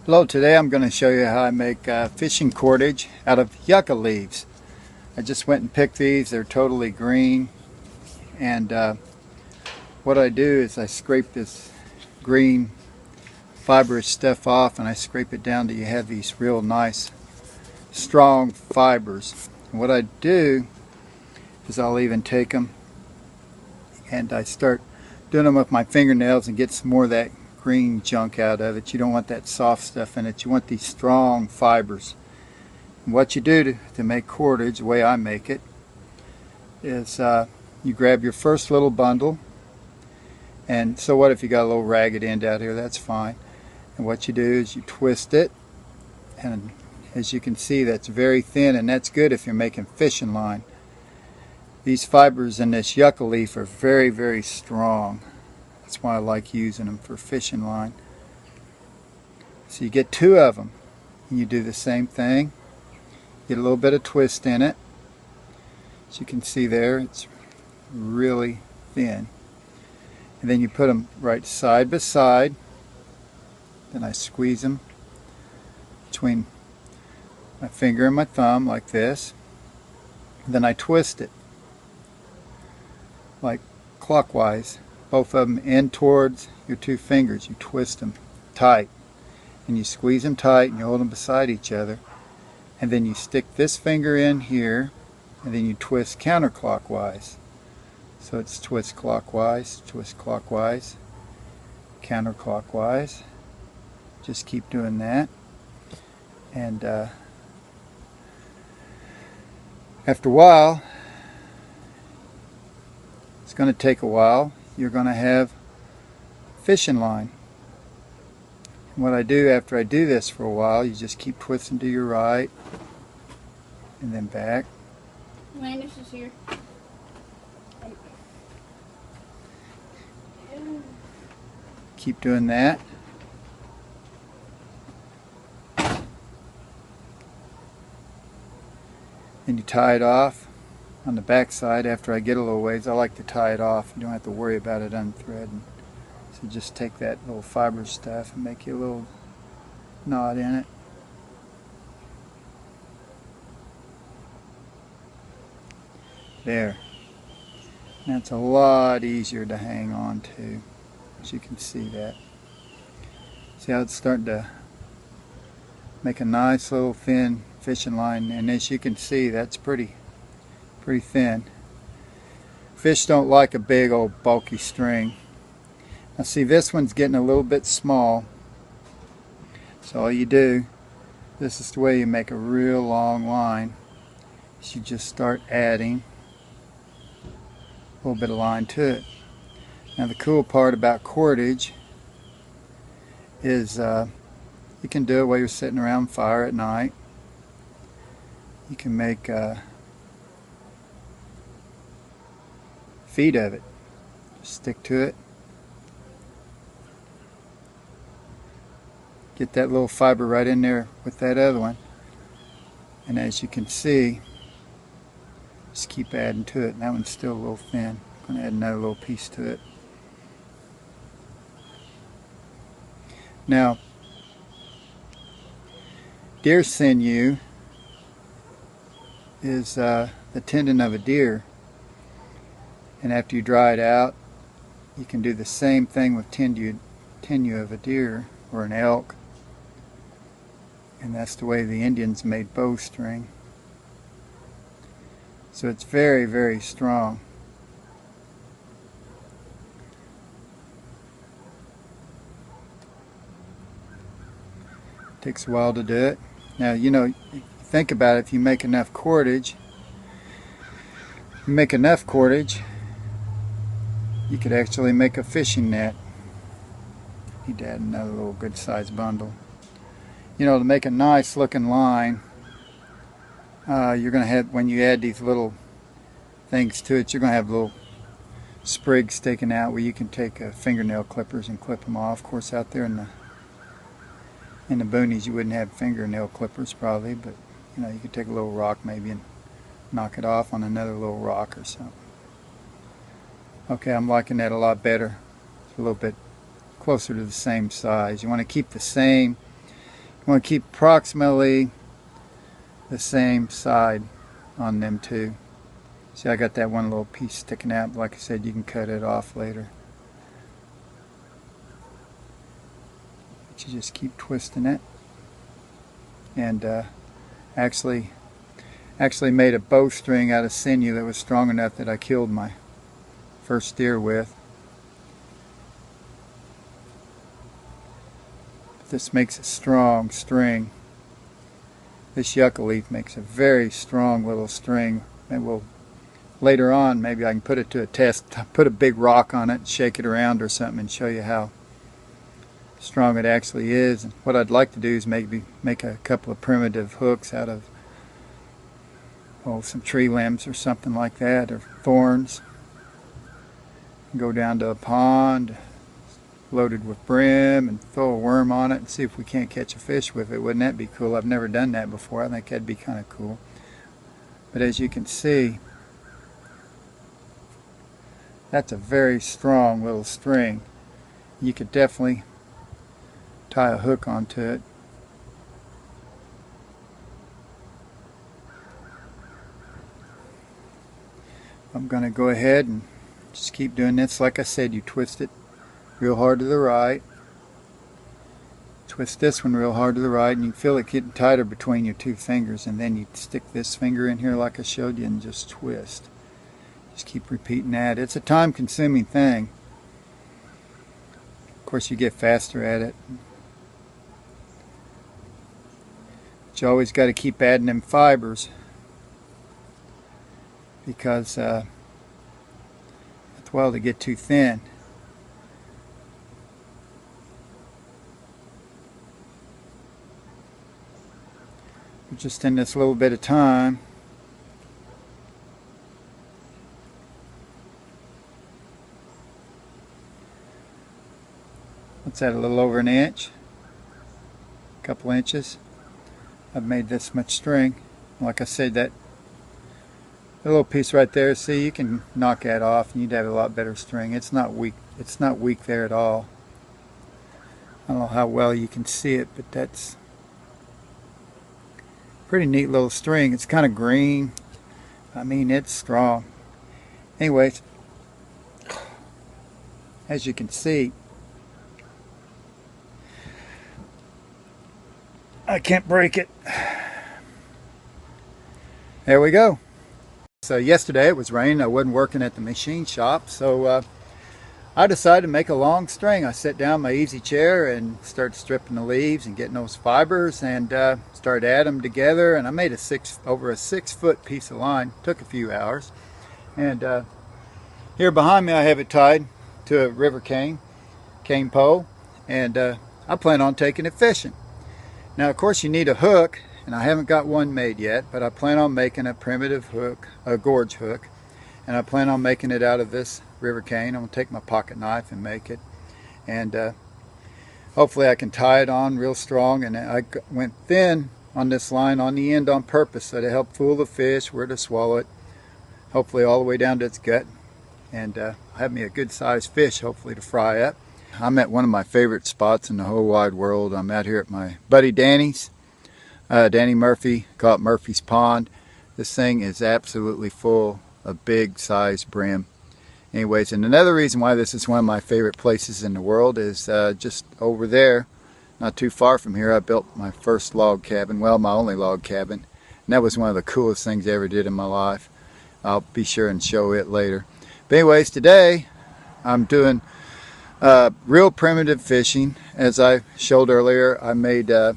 Hello, today I'm going to show you how I make fishing cordage out of yucca leaves. I just went and picked these. They're totally green, and what I do is I scrape this green fibrous stuff off and I scrape it down till you have these real nice strong fibers. And what I do is I'll even take them and I start doing them with my fingernails and get some more of that green junk out of it. You don't want that soft stuff in it. You want these strong fibers. And what you do to make cordage, the way I make it, is you grab your first little bundle, and so what if you got a little ragged end out here, that's fine. And what you do is you twist it, and as you can see, that's very thin, and that's good if you're making fishing line. These fibers in this yucca leaf are very, very strong. That's why I like using them for fishing line. So you get two of them, and you do the same thing. Get a little bit of twist in it. As you can see there, it's really thin. And then you put them right side by side. Then I squeeze them between my finger and my thumb like this. And then I twist it like clockwise. Both of them in towards your two fingers. You twist them tight. And you squeeze them tight and you hold them beside each other. And then you stick this finger in here and then you twist counterclockwise. So it's twist clockwise, counterclockwise. Just keep doing that. And after a while, it's going to take a while, you're going to have fishing line. And what I do after I do this for a while, you just keep twisting to your right and then back. Landis is here. Keep doing that. And you tie it off on the back side. After I get a little ways, I like to tie it off. You don't have to worry about it unthreading. So just take that little fiber stuff and make you a little knot in it. There. That's a lot easier to hang on to, as you can see that. See how it's starting to make a nice little thin fishing line, and as you can see, that's pretty thin. Fish don't like a big old bulky string. Now see, this one's getting a little bit small, so all you do, this is the way you make a real long line, is you just start adding a little bit of line to it. Now the cool part about cordage is you can do it while you're sitting around fire at night. You can make feet of it. Stick to it. Get that little fiber right in there with that other one. And as you can see, just keep adding to it. And that one's still a little thin. I'm going to add another little piece to it. Now, deer sinew is the tendon of a deer, and after you dry it out, you can do the same thing with sinew of a deer or an elk, and that's the way the Indians made bowstring. So it's very, very strong. Takes a while to do it. Now, you know, think about it, if you make enough cordage, you could actually make a fishing net. Need to add another little good sized bundle. You know, to make a nice looking line, you're going to have, when you add these little things to it, you're going to have little sprigs sticking out where you can take fingernail clippers and clip them off. Of course, out there in the boonies you wouldn't have fingernail clippers probably, but you know, you could take a little rock maybe and knock it off on another little rock or something. Okay, I'm liking that a lot better. It's a little bit closer to the same size. You want to keep the same want to keep approximately the same side on them two. See, I got that one little piece sticking out, but like I said, you can cut it off later. But you just keep twisting it. And actually made a bowstring out of sinew that was strong enough that I killed my first deer with. But this makes a strong string. This yucca leaf makes a very strong little string, and we'll later on maybe I can put it to a test, put a big rock on it, shake it around or something, and show you how strong it actually is. And what I'd like to do is maybe make a couple of primitive hooks out of some tree limbs or something like that, or thorns. Go down to a pond loaded with brim and throw a worm on it and see if we can't catch a fish with it. Wouldn't that be cool? I've never done that before. I think that'd be kind of cool. But as you can see, that's a very strong little string. You could definitely tie a hook onto it. I'm going to go ahead and just keep doing this. Like I said, you twist it real hard to the right. Twist this one real hard to the right, and you feel it getting tighter between your two fingers, and then you stick this finger in here like I showed you and just twist. Just keep repeating that. It's a time-consuming thing. Of course, you get faster at it. But you always got to keep adding them fibers, because well, they get too thin. Just in this little bit of time. What's that, a little over an inch? A couple inches. I've made this much string. Like I said, that little piece right there, see, you can knock that off and you'd have a lot better string. It's not weak. It's not weak there at all. I don't know how well you can see it, but that's pretty neat little string. It's kind of green. I mean, it's strong. Anyways, as you can see, I can't break it. There we go. So yesterday it was raining. I wasn't working at the machine shop, so I decided to make a long string. I sat down in my easy chair and started stripping the leaves and getting those fibers, and started adding them together, and I made over a 6-foot piece of line. Took a few hours. And here behind me I have it tied to a river cane pole, and I plan on taking it fishing. Now, of course, you need a hook, and I haven't got one made yet, but I plan on making a primitive hook, a gorge hook, and I plan on making it out of this river cane. I'm going to take my pocket knife and make it, and hopefully I can tie it on real strong. And I went thin on this line on the end on purpose, so to help fool the fish where to swallow it, hopefully all the way down to its gut, and have me a good sized fish hopefully to fry up. I'm at one of my favorite spots in the whole wide world. I'm out here at my buddy Danny's, Danny Murphy, call it Murphy's Pond. This thing is absolutely full of big sized brim. Anyways, and another reason why this is one of my favorite places in the world is just over there, not too far from here, I built my first log cabin, well, my only log cabin, and that was one of the coolest things I ever did in my life. I'll be sure and show it later. But anyways, today I'm doing real primitive fishing. As I showed earlier, I made a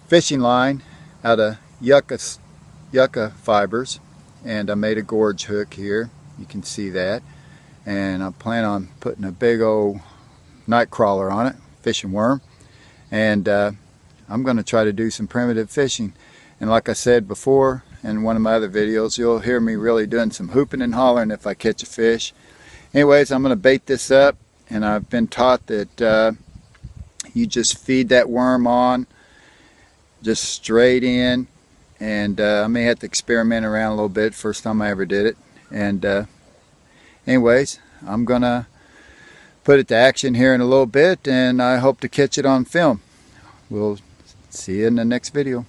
fishing line out of yucca fibers, and I made a gorge hook here. You can see that, and I plan on putting a big old night crawler on it, fishing worm, and I'm going to try to do some primitive fishing. And like I said before in one of my other videos, you'll hear me really doing some hooping and hollering if I catch a fish. Anyways, I'm going to bait this up, and I've been taught that you just feed that worm on just straight in, and I may have to experiment around a little bit. First time I ever did it. And anyways, I'm gonna put it to action here in a little bit, and I hope to catch it on film. We'll See you in the next video.